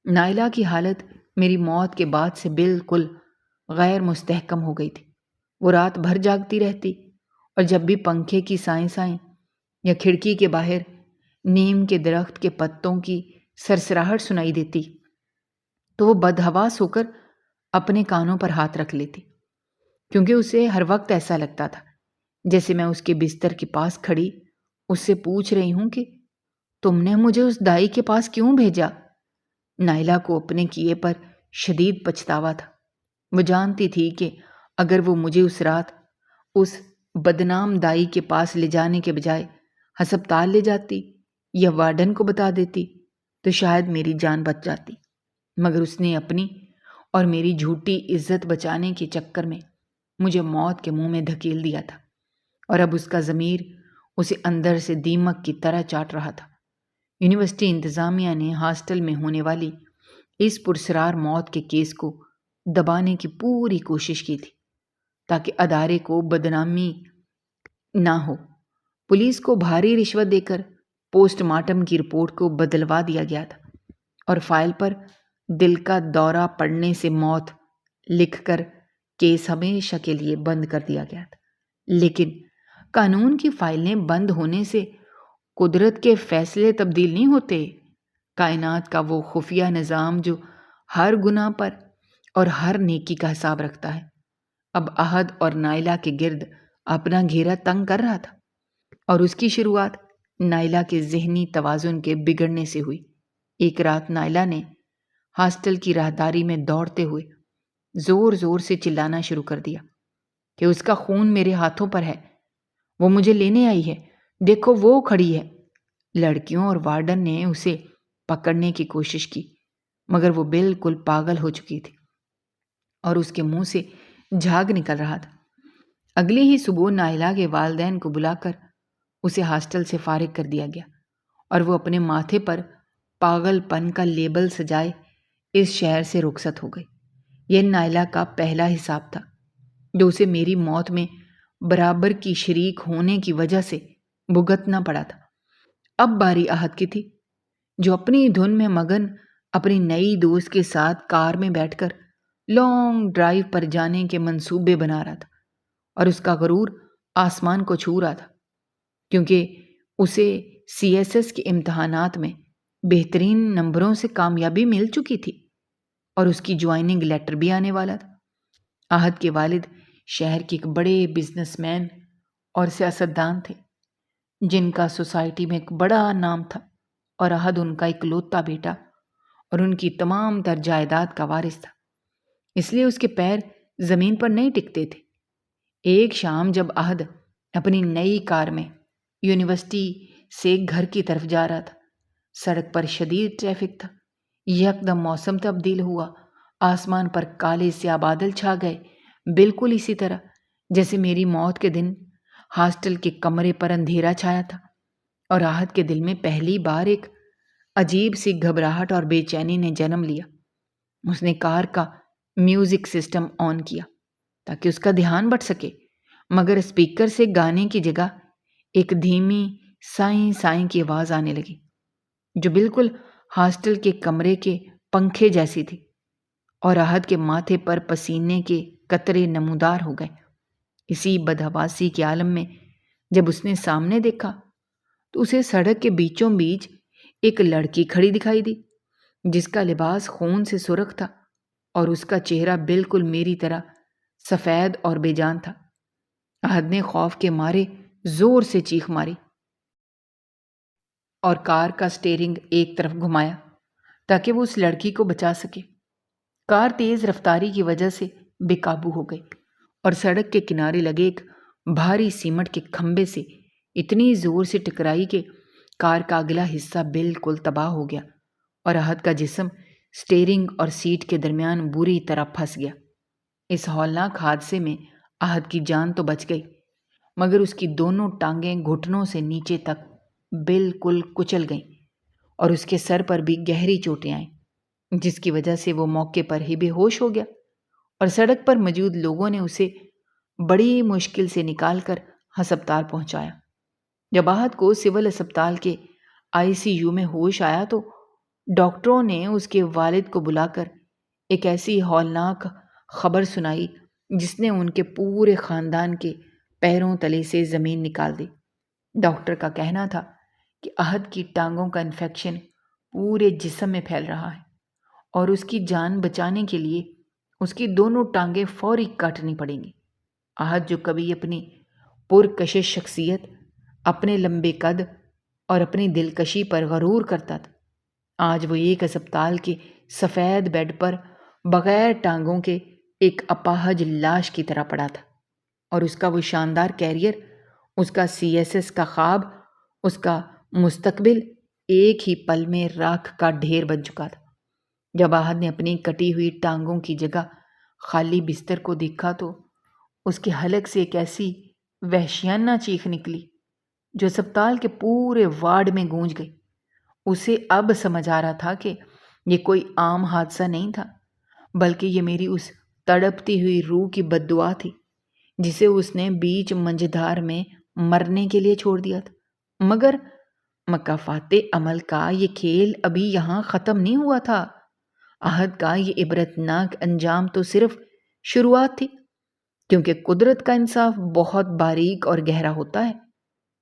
نائلہ کی حالت میری موت کے بعد سے بالکل غیر مستحکم ہو گئی تھی۔ وہ رات بھر جاگتی رہتی اور جب بھی پنکھے کی سائیں سائیں یا کھڑکی کے باہر نیم کے درخت کے پتوں کی سرسراہٹ سنائی دیتی تو وہ بدحواس ہو کر اپنے کانوں پر ہاتھ رکھ لیتی، کیونکہ اسے ہر وقت ایسا لگتا تھا جیسے میں اس کے بستر کے پاس کھڑی اس سے پوچھ رہی ہوں کہ تم نے مجھے اس دائی کے پاس کیوں بھیجا؟ نائلہ کو اپنے کیے پر شدید پچھتاوا تھا۔ وہ جانتی تھی کہ اگر وہ مجھے اس رات اس بدنام دائی کے پاس لے جانے کے بجائے ہسپتال لے جاتی یا وارڈن کو بتا دیتی تو شاید میری جان بچ جاتی، مگر اس نے اپنی اور میری جھوٹی عزت بچانے کے چکر میں مجھے موت کے منہ میں دھکیل دیا تھا، اور اب اس کا ضمیر اسے اندر سے دیمک کی طرح چاٹ رہا تھا۔ یونیورسٹی انتظامیہ نے ہاسٹل میں ہونے والی اس پرسرار موت کے کیس کو دبانے کی پوری کوشش کی تھی تاکہ ادارے کو بدنامی نہ ہو۔ پولیس کو بھاری رشوت دے کر پوسٹ مارٹم کی رپورٹ کو بدلوا دیا گیا تھا اور فائل پر دل کا دورہ پڑنے سے موت لکھ کر کیس ہمیشہ کے لیے بند کر دیا گیا تھا۔ لیکن قانون کی فائلیں بند ہونے سے قدرت کے فیصلے تبدیل نہیں ہوتے۔ کائنات کا وہ خفیہ نظام جو ہر گناہ پر اور ہر نیکی کا حساب رکھتا ہے اب احد اور نائلہ کے گرد اپنا گھیرا تنگ کر رہا تھا، اور اس کی شروعات نائلہ کے ذہنی توازن کے بگڑنے سے ہوئی۔ ایک رات نائلہ نے ہاسٹل کی راہداری میں دوڑتے ہوئے زور زور سے چلانا شروع کر دیا کہ اس کا خون میرے ہاتھوں پر ہے، وہ مجھے لینے آئی ہے، دیکھو وہ کھڑی ہے۔ لڑکیوں اور وارڈن نے اسے پکڑنے کی کوشش کی مگر وہ بالکل پاگل ہو چکی تھی اور اس کے منہ سے جھاگ نکل رہا تھا۔ اگلی ہی صبح نائلہ کے والدین کو بلا کر اسے ہاسٹل سے فارغ کر دیا گیا اور وہ اپنے ماتھے پر پاگل پن کا لیبل سجائے اس شہر سے رخصت ہو گئی۔ یہ نائلہ کا پہلا حساب تھا جو اسے میری موت میں برابر کی شریک ہونے کی وجہ سے بھگتنا پڑا تھا۔ اب باری احد کی تھی، جو اپنی دھن میں مگن اپنی نئی دوست کے ساتھ کار میں بیٹھ کر لانگ ڈرائیو پر جانے کے منصوبے بنا رہا تھا، اور اس کا غرور آسمان کو چھو رہا تھا کیونکہ اسے CSS کے امتحانات میں بہترین نمبروں سے کامیابی مل چکی تھی اور اس کی جوائننگ لیٹر بھی آنے والا تھا۔ احد کے والد شہر کے ایک بڑے بزنس مین اور سیاستدان تھے جن کا سوسائٹی میں ایک بڑا نام تھا، اور احد ان کا اکلوتا بیٹا اور ان کی تمام تر جائیداد کا وارث تھا، اس لیے اس کے پیر زمین پر نہیں ٹکتے تھے۔ ایک شام جب احد اپنی نئی کار میں یونیورسٹی سے گھر کی طرف جا رہا تھا، سڑک پر شدید ٹریفک تھا۔ یکدم موسم تبدیل ہوا، آسمان پر کالے سیاہ بادل چھا گئے، بالکل اسی طرح جیسے میری موت کے دن ہاسٹل کے کمرے پر اندھیرا چھایا تھا، اور احد کے دل میں پہلی بار ایک عجیب سی گھبراہٹ اور بے چینی نے جنم لیا۔ اس نے کار کا میوزک سسٹم آن کیا تاکہ اس کا دھیان بٹ سکے، مگر اسپیکر سے گانے کی جگہ ایک دھیمی سائیں سائیں کی آواز آنے لگی جو بالکل ہاسٹل کے کمرے کے پنکھے جیسی تھی، اور احد کے ماتھے پر پسینے کے قطرے نمودار ہو گئے۔ اسی بدحواسی کے عالم میں جب اس نے سامنے دیکھا تو اسے سڑک کے بیچوں بیچ ایک لڑکی کھڑی دکھائی دی جس کا لباس خون سے سرخ تھا اور اس کا چہرہ بالکل میری طرح سفید اور بے جان تھا۔ احد نے خوف کے مارے زور سے چیخ ماری اور کار کا سٹیئرنگ ایک طرف گھمایا تاکہ وہ اس لڑکی کو بچا سکے۔ کار تیز رفتاری کی وجہ سے بے قابو ہو گئی اور سڑک کے کنارے لگے ایک بھاری سیمنٹ کے کھمبے سے اتنی زور سے ٹکرائی کہ کار کا اگلا حصہ بالکل تباہ ہو گیا اور احد کا جسم سٹیئرنگ اور سیٹ کے درمیان بری طرح پھنس گیا۔ اس ہولناک حادثے میں احد کی جان تو بچ گئی مگر اس کی دونوں ٹانگیں گھٹنوں سے نیچے تک بالکل کچل گئیں اور اس کے سر پر بھی گہری چوٹیں آئیں، جس کی وجہ سے وہ موقع پر ہی بے ہوش ہو گیا اور سڑک پر موجود لوگوں نے اسے بڑی مشکل سے نکال کر ہسپتال پہنچایا۔ جب احد کو سول اسپتال کے ICU میں ہوش آیا تو ڈاکٹروں نے اس کے والد کو بلا کر ایک ایسی ہولناک خبر سنائی جس نے ان کے پورے خاندان کے پیروں تلے سے زمین نکال دی۔ ڈاکٹر کا کہنا تھا کہ احد کی ٹانگوں کا انفیکشن پورے جسم میں پھیل رہا ہے اور اس کی جان بچانے کے لیے اس کی دونوں ٹانگیں فوری کاٹنی پڑیں گی۔ احد جو کبھی اپنی پرکشش شخصیت، اپنے لمبے قد اور اپنی دلکشی پر غرور کرتا تھا، آج وہ ایک اسپتال کے سفید بیڈ پر بغیر ٹانگوں کے ایک اپاہج لاش کی طرح پڑا تھا اور اس کا وہ شاندار کیریئر، اس کا CSS کا خواب، اس کا مستقبل ایک ہی پل میں راکھ کا ڈھیر بن چکا تھا۔ جب احد نے اپنی کٹی ہوئی ٹانگوں کی جگہ خالی بستر کو دیکھا تو اس کے حلق سے ایک ایسی وحشیانہ چیخ نکلی جو اسپتال کے پورے وارڈ میں گونج گئی۔ اسے اب سمجھ آ رہا تھا کہ یہ کوئی عام حادثہ نہیں تھا بلکہ یہ میری اس تڑپتی ہوئی روح کی بد دعا تھی جسے اس نے بیچ منجھدار میں مرنے کے لیے چھوڑ دیا تھا۔ مگر مکافات عمل کا یہ کھیل ابھی یہاں ختم نہیں ہوا تھا۔ احد کا یہ عبرتناک انجام تو صرف شروعات تھی، کیونکہ قدرت کا انصاف بہت باریک اور گہرا ہوتا ہے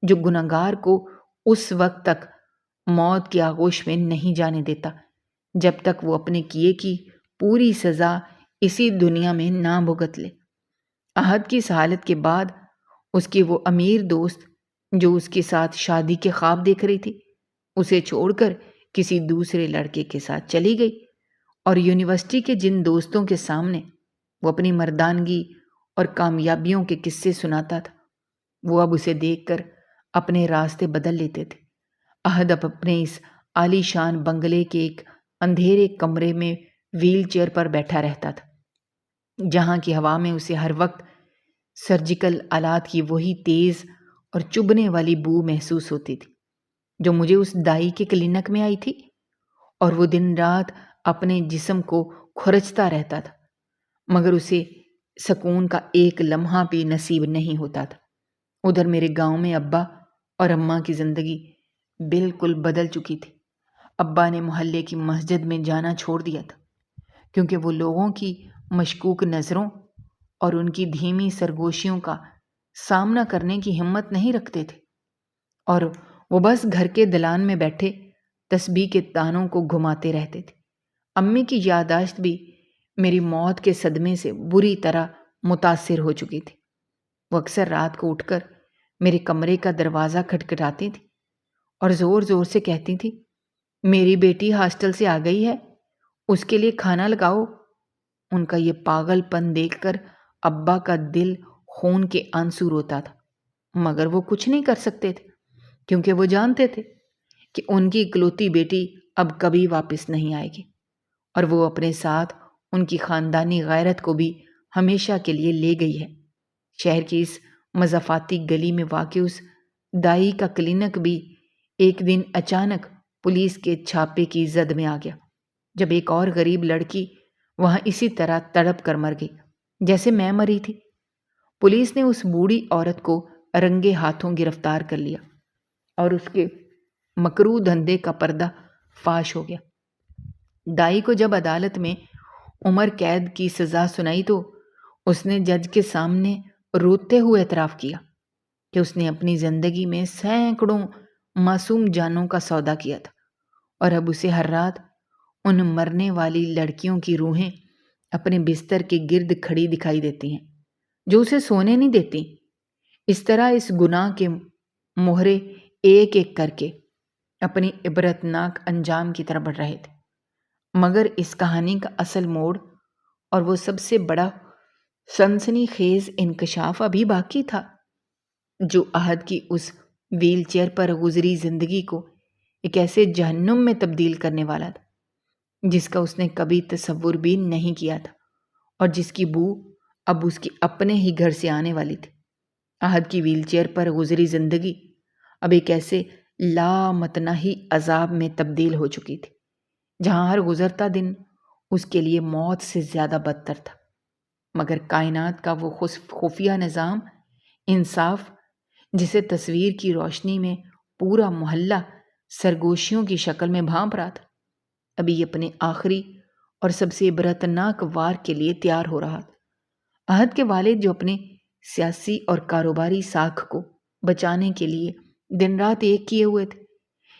جو گنہگار کو اس وقت تک موت کی آغوش میں نہیں جانے دیتا جب تک وہ اپنے کیے کی پوری سزا اسی دنیا میں نہ بھگت لے۔ احد کی اس حالت کے بعد اس کی وہ امیر دوست جو اس کے ساتھ شادی کے خواب دیکھ رہی تھی اسے چھوڑ کر کسی دوسرے لڑکے کے ساتھ چلی گئی، اور یونیورسٹی کے جن دوستوں کے سامنے وہ اپنی مردانگی اور کامیابیوں کے قصے سناتا تھا وہ اب اسے دیکھ کر اپنے راستے بدل لیتے تھے۔ احد اب اپنے اس عالی شان بنگلے کے ایک اندھیرے کمرے میں ویل چیئر پر بیٹھا رہتا تھا جہاں کی ہوا میں اسے ہر وقت سرجیکل آلات کی وہی تیز اور چبھنے والی بو محسوس ہوتی تھی جو مجھے اس دائی کے کلینک میں آئی تھی، اور وہ دن رات اپنے جسم کو کھرچتا رہتا تھا مگر اسے سکون کا ایک لمحہ بھی نصیب نہیں ہوتا تھا۔ ادھر میرے گاؤں میں ابا اور اماں کی زندگی بالکل بدل چکی تھی۔ ابا نے محلے کی مسجد میں جانا چھوڑ دیا تھا کیونکہ وہ لوگوں کی مشکوک نظروں اور ان کی دھیمی سرگوشیوں کا سامنا کرنے کی ہمت نہیں رکھتے تھے، اور وہ بس گھر کے دلان میں بیٹھے تسبیح کے تانوں کو گھماتے رہتے تھے۔ امی کی یادداشت بھی میری موت کے صدمے سے بری طرح متاثر ہو چکی تھی۔ وہ اکثر رات کو اٹھ کر میرے کمرے کا دروازہ کھٹکھٹاتی تھی اور زور زور سے کہتی تھی، میری بیٹی ہاسٹل سے آ گئی ہے، اس کے لیے کھانا لگاؤ۔ ان کا یہ پاگل پن دیکھ کر ابا کا دل خون کے آنسو روتا تھا مگر وہ کچھ نہیں کر سکتے تھے کیونکہ وہ جانتے تھے کہ ان کی اکلوتی بیٹی اب کبھی واپس نہیں آئے گی، اور وہ اپنے ساتھ ان کی خاندانی غیرت کو بھی ہمیشہ کے لیے لے گئی ہے۔ شہر کی اس مضافاتی گلی میں واقع اس دائی کا کلینک بھی ایک دن اچانک پولیس کے چھاپے کی زد میں آ گیا جب ایک اور غریب لڑکی وہاں اسی طرح تڑپ کر مر گئی جیسے میں مری تھی۔ پولیس نے اس بوڑھی عورت کو رنگے ہاتھوں گرفتار کر لیا اور اس کے مکروہ دھندے کا پردہ فاش ہو گیا۔ دائی کو جب عدالت میں عمر قید کی سزا سنائی تو اس نے جج کے سامنے روتے ہوئے اعتراف کیا کہ اس نے اپنی زندگی میں سینکڑوں معصوم جانوں کا سودا کیا تھا اور اب اسے ہر رات ان مرنے والی لڑکیوں کی روحیں اپنے بستر کے گرد کھڑی دکھائی دیتی ہیں جو اسے سونے نہیں دیتی۔ اس طرح اس گناہ کے مہرے ایک ایک کر کے اپنی عبرتناک انجام کی طرف بڑھ رہے تھے، مگر اس کہانی کا اصل موڑ اور وہ سب سے بڑا سنسنی خیز انکشاف ابھی باقی تھا، جو احد کی اس ویل چیئر پر گزری زندگی کو ایک ایسے جہنم میں تبدیل کرنے والا تھا جس کا اس نے کبھی تصور بھی نہیں کیا تھا، اور جس کی بو اب اس کے اپنے ہی گھر سے آنے والی تھی۔ احد کی ویل چیئر پر گزری زندگی اب ایک ایسے لامتناہی عذاب میں تبدیل ہو چکی تھی جہاں ہر گزرتا دن اس کے لیے موت سے زیادہ بدتر تھا، مگر کائنات کا وہ خفیہ نظام انصاف جسے تصویر کی روشنی میں پورا محلہ سرگوشیوں کی شکل میں بھانپ رہا تھا، ابھی اپنے آخری اور سب سے عبرتناک وار کے لیے تیار ہو رہا تھا۔ احد کے والد جو اپنے سیاسی اور کاروباری ساکھ کو بچانے کے لیے دن رات ایک کیے ہوئے تھے،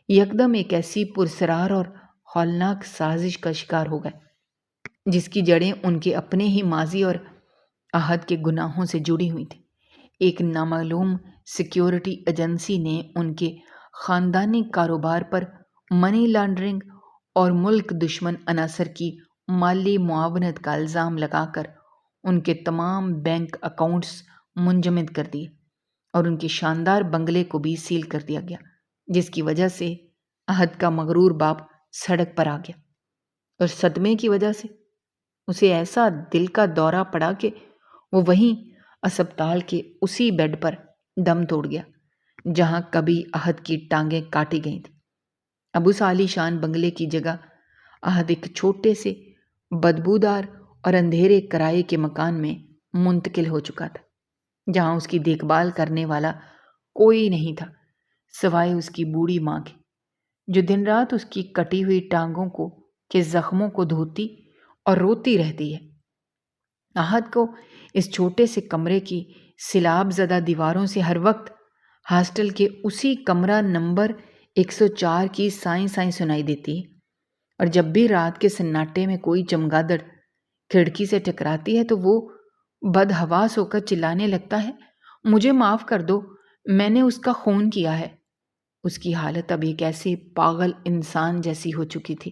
یکدم ایک ایسی پرسرار اور ہولناک سازش کا شکار ہو گئے جس کی جڑیں ان کے اپنے ہی ماضی اور احد کے گناہوں سے جڑی ہوئی تھیں۔ ایک نامعلوم سیکیورٹی ایجنسی نے ان کے خاندانی کاروبار پر منی لانڈرنگ اور ملک دشمن عناصر کی مالی معاونت کا الزام لگا کر ان کے تمام بینک اکاؤنٹس منجمد کر دیے اور ان کے شاندار بنگلے کو بھی سیل کر دیا گیا، جس کی وجہ سے احد کا مغرور باپ سڑک پر آ گیا اور صدمے کی وجہ سے اسے ایسا دل کا دورہ پڑا کہ وہ وہیں اسپتال کے اسی بیڈ پر دم توڑ گیا جہاں کبھی احد کی ٹانگیں کاٹی گئی تھیں۔ اب اس عالی شان بنگلے کی جگہ احد ایک چھوٹے سے بدبودار اور اندھیرے کرائے کے مکان میں منتقل ہو چکا تھا، جہاں اس کی دیکھ بھال کرنے والا کوئی نہیں تھا سوائے اس کی بوڑھی ماں کے، جو دن رات اس کی کٹی ہوئی ٹانگوں کے زخموں کو دھوتی اور روتی رہتی ہے۔ احد کو اس چھوٹے سے کمرے کی سیلاب زدہ دیواروں سے ہر وقت ہاسٹل کے اسی کمرہ نمبر 104 کی سائیں سائیں سنائی دیتی ہے، اور جب بھی رات کے سناٹے میں کوئی چمگادڑ کھڑکی سے ٹکراتی ہے تو وہ بدحواس ہو کر چلانے لگتا ہے، مجھے معاف کر دو، میں نے اس کا خون کیا ہے۔ اس کی حالت اب ایک ایسے پاگل انسان جیسی ہو چکی تھی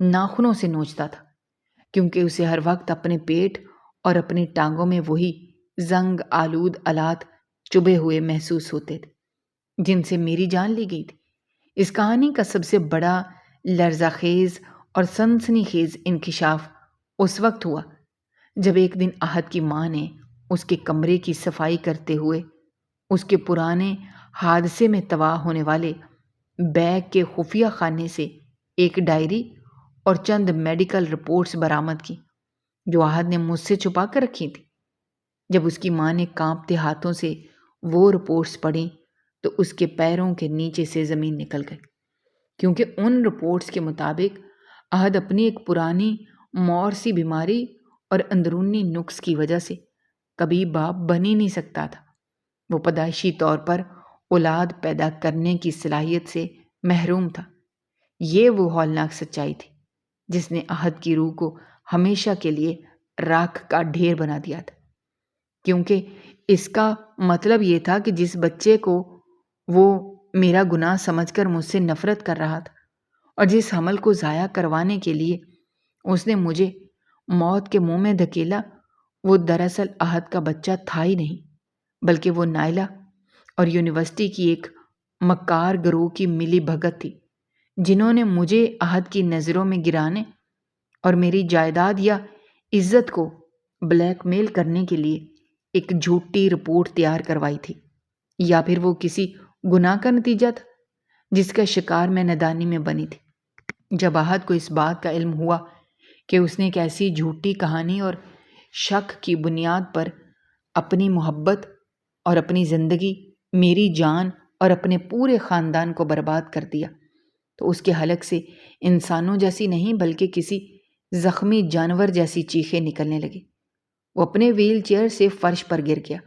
ناخنوں سے نوچتا تھا، کیونکہ اسے ہر وقت اپنے پیٹ اور اپنی ٹانگوں میں وہی زنگ آلود آلات چبھے ہوئے محسوس ہوتے تھے جن سے میری جان لی گئی تھی۔ اس کہانی کا سب سے بڑا لرزہ خیز اور سنسنی خیز انکشاف اس وقت ہوا جب ایک دن احد کی ماں نے اس کے کمرے کی صفائی کرتے ہوئے اس کے پرانے حادثے میں تباہ ہونے والے بیگ کے خفیہ خانے سے ایک ڈائری اور چند میڈیکل رپورٹس برآمد کی جو احد نے مجھ سے چھپا کر رکھی تھی۔ جب اس کی ماں نے کانپتے ہاتھوں سے وہ رپورٹس پڑھی تو اس کے پیروں کے نیچے سے زمین نکل گئی، کیونکہ ان رپورٹس کے مطابق احد اپنی ایک پرانی مورسی بیماری اور اندرونی نقص کی وجہ سے کبھی باپ بن ہی نہیں سکتا تھا۔ وہ پیدائشی طور پر اولاد پیدا کرنے کی صلاحیت سے محروم تھا۔ یہ وہ ہولناک سچائی تھی جس نے احد کی روح کو ہمیشہ کے لیے راکھ کا ڈھیر بنا دیا تھا، کیونکہ اس کا مطلب یہ تھا کہ جس بچے کو وہ میرا گناہ سمجھ کر مجھ سے نفرت کر رہا تھا اور جس حمل کو ضائع کروانے کے لیے اس نے مجھے موت کے منہ میں دھکیلا، وہ دراصل احد کا بچہ تھا ہی نہیں، بلکہ وہ نائلہ اور یونیورسٹی کی ایک مکار گروہ کی ملی بھگت تھی جنہوں نے مجھے احد کی نظروں میں گرانے اور میری جائیداد یا عزت کو بلیک میل کرنے کے لیے ایک جھوٹی رپورٹ تیار کروائی تھی، یا پھر وہ کسی گناہ کا نتیجہ تھا جس کا شکار میں نادانی میں بنی تھی۔ جب احد کو اس بات کا علم ہوا کہ اس نے ایک ایسی جھوٹی کہانی اور شک کی بنیاد پر اپنی محبت اور اپنی زندگی، میری جان اور اپنے پورے خاندان کو برباد کر دیا، تو اس کے حلق سے انسانوں جیسی نہیں بلکہ کسی زخمی جانور جیسی چیخیں نکلنے لگی۔ وہ اپنے ویل چیئر سے فرش پر گر گیا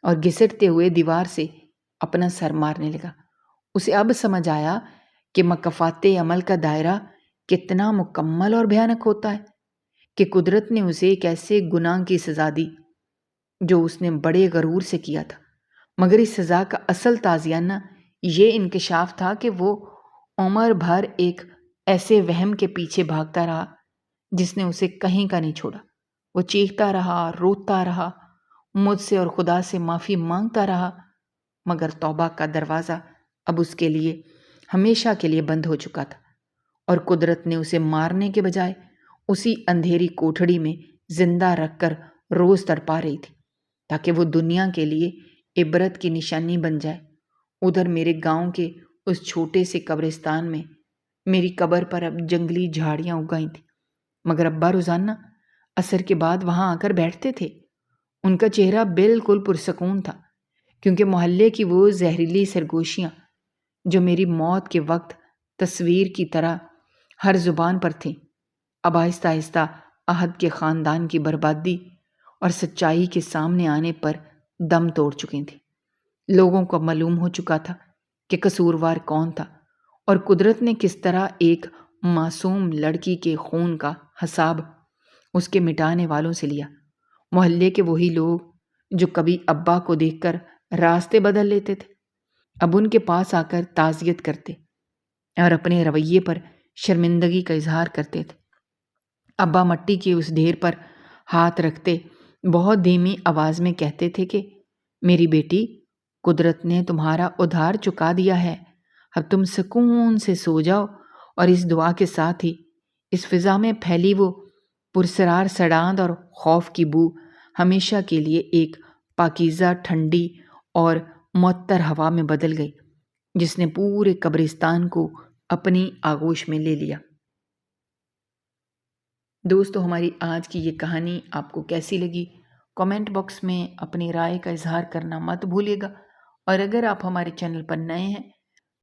اور گھسٹتے ہوئے دیوار سے اپنا سر مارنے لگا۔ اسے اب سمجھ آیا کہ مکافات عمل کا دائرہ کتنا مکمل اور بھیانک ہوتا ہے، کہ قدرت نے اسے ایک ایسے گناہ کی سزا دی جو اس نے بڑے غرور سے کیا تھا، مگر اس سزا کا اصل تازیانہ یہ انکشاف تھا کہ وہ عمر بھر ایک ایسے وہم کے پیچھے بھاگتا رہا جس نے اسے کہیں کا نہیں چھوڑا۔ وہ چیختا رہا، روتا رہا، مجھ سے اور خدا سے معافی مانگتا رہا، مگر توبہ کا دروازہ اب اس کے لیے ہمیشہ کے لیے بند ہو چکا تھا، اور قدرت نے اسے مارنے کے بجائے اسی اندھیری کوٹھڑی میں زندہ رکھ کر روز تڑپا رہی تھی تاکہ وہ دنیا کے لیے عبرت کی نشانی بن جائے۔ ادھر میرے گاؤں کے اس چھوٹے سے قبرستان میں میری قبر پر اب جنگلی جھاڑیاں اگائی تھیں، مگر ابا روزانہ عصر کے بعد وہاں آ کر بیٹھتے تھے۔ ان کا چہرہ بالکل پرسکون تھا، کیونکہ محلے کی وہ زہریلی سرگوشیاں جو میری موت کے وقت تصویر کی طرح ہر زبان پر تھیں، اب آہستہ آہستہ احد کے خاندان کی بربادی اور سچائی کے سامنے آنے پر دم توڑ چکی تھیں۔ لوگوں کو معلوم ہو چکا تھا کہ قصوروار کون تھا، اور قدرت نے کس طرح ایک معصوم لڑکی کے خون کا حساب اس کے مٹانے والوں سے لیا۔ محلے کے وہی لوگ جو کبھی ابا کو دیکھ کر راستے بدل لیتے تھے، اب ان کے پاس آ کر تعزیت کرتے اور اپنے رویے پر شرمندگی کا اظہار کرتے تھے۔ ابا مٹی کے اس ڈھیر پر ہاتھ رکھتے بہت دھیمی آواز میں کہتے تھے کہ میری بیٹی، قدرت نے تمہارا ادھار چکا دیا ہے، اب تم سکون سے سو جاؤ، اور اس دعا کے ساتھ ہی اس فضا میں پھیلی وہ پرسرار سڑاند اور خوف کی بو ہمیشہ کے لیے ایک پاکیزہ ٹھنڈی اور معطر ہوا میں بدل گئی، جس نے پورے قبرستان کو اپنی آغوش میں لے لیا۔ دوستو، ہماری آج کی یہ کہانی آپ کو کیسی لگی؟ کامنٹ باکس میں اپنی رائے کا اظہار کرنا مت بھولیے گا، اور اگر آپ ہمارے چینل پر نئے ہیں